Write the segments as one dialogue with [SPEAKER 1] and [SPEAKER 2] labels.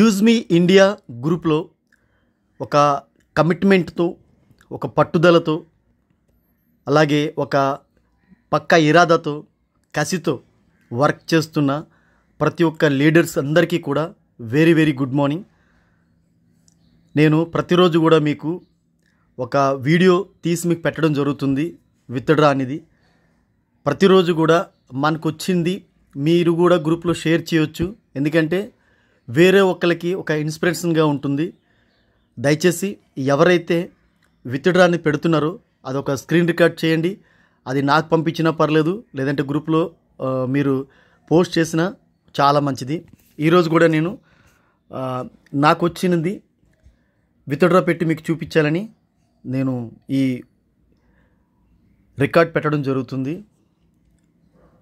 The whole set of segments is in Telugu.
[SPEAKER 1] యూజ్ మీ ఇండియా గ్రూప్లో ఒక కమిట్మెంట్తో, ఒక పట్టుదలతో, అలాగే ఒక పక్కా ఇరాదాతో, కసితో వర్క్ చేస్తున్న ప్రతి ఒక్క లీడర్స్ అందరికీ కూడా వెరీ వెరీ గుడ్ మార్నింగ్. నేను ప్రతిరోజు కూడా మీకు ఒక వీడియో తీసి మీకు పెట్టడం జరుగుతుంది. విత్డ్రా అనేది ప్రతిరోజు కూడా మనకు వచ్చింది మీరు కూడా గ్రూప్లో షేర్ చేయొచ్చు. ఎందుకంటే వేరే ఒక్కరికి ఒక ఇన్స్పిరేషన్గా ఉంటుంది. దయచేసి ఎవరైతే విత్డ్రాని పెడుతున్నారో అదొక స్క్రీన్ రికార్డ్ చేయండి. అది నాకు పంపించినా పర్లేదు, లేదంటే గ్రూప్లో మీరు పోస్ట్ చేసినా చాలా మంచిది. ఈరోజు కూడా నేను నాకు వచ్చినది విత్డ్రా పెట్టి మీకు చూపించాలని నేను ఈ రికార్డ్ పెట్టడం జరుగుతుంది.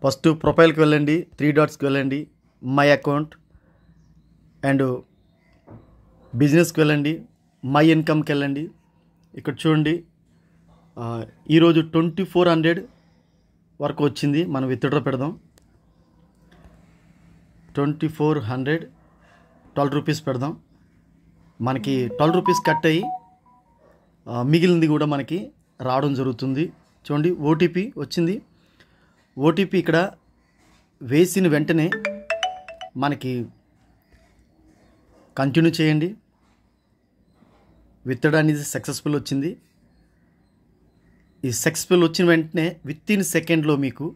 [SPEAKER 1] ఫస్ట్ ప్రొఫైల్కి వెళ్ళండి, 3 డాట్స్కి వెళ్ళండి, మై అకౌంట్ అండ్ బిజినెస్కి వెళ్ళండి, మై ఇన్కమ్కి వెళ్ళండి. ఇక్కడ చూడండి, ఈరోజు 2400 వరకు వచ్చింది. మనం విత్డ్రా పెడదాం. 2400 12 రూపీస్ పెడదాం. మనకి 12 రూపీస్ కట్ అయ్యి మిగిలింది కూడా మనకి రావడం జరుగుతుంది. చూడండి, ఓటీపీ వచ్చింది. ఓటీపీ ఇక్కడ వేసిన వెంటనే మనకి కంటిన్యూ చేయండి. విత్డ్రా అనేది సక్సెస్ఫుల్ వచ్చింది. ఈ సక్సెస్ఫుల్ వచ్చిన వెంటనే విత్ ఇన్ సెకండ్లో మీకు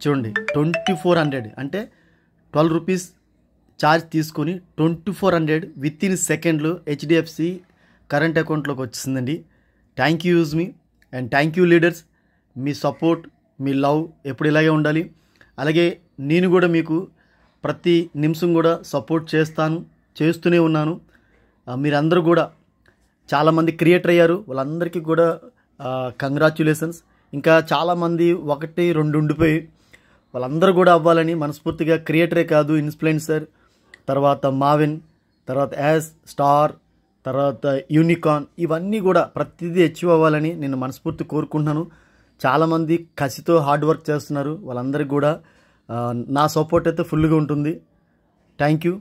[SPEAKER 1] చూడండి 2400 అంటే 12 రూపీస్ ఛార్జ్ తీసుకొని 2400 విత్ ఇన్ సెకండ్లో హెచ్డిఎఫ్సి కరెంట్ అకౌంట్లోకి వచ్చిందండి. Thank you use me and thank you leaders. Me support, me love ఎప్పుడు ఇలాగే ఉండాలి. అలాగే నేను కూడా మీకు ప్రతి నిమిషం కూడా సపోర్ట్ చేస్తూనే ఉన్నాను. మీరందరూ కూడా చాలామంది క్రియేటర్ అయ్యారు, వాళ్ళందరికీ కూడా కంగ్రాచ్యులేషన్స్. ఇంకా చాలామంది 1, 2 ఉండిపోయి వాళ్ళందరూ కూడా అవ్వాలని మనస్ఫూర్తిగా, క్రియేటరే కాదు ఇన్ఫ్లుయెన్సర్, తర్వాత మావిన్, తర్వాత యాజ్ స్టార్, తర్వాత యూనికార్న్, ఇవన్నీ కూడా ప్రతిదీ అచీవ్ అవ్వాలని నేను మనస్ఫూర్తి కోరుకుంటున్నాను. చాలామంది కసితో హార్డ్ వర్క్ చేస్తున్నారు. వాళ్ళందరికీ కూడా నా సపోర్ట్ అయితే ఫుల్గా ఉంటుంది. Thank you.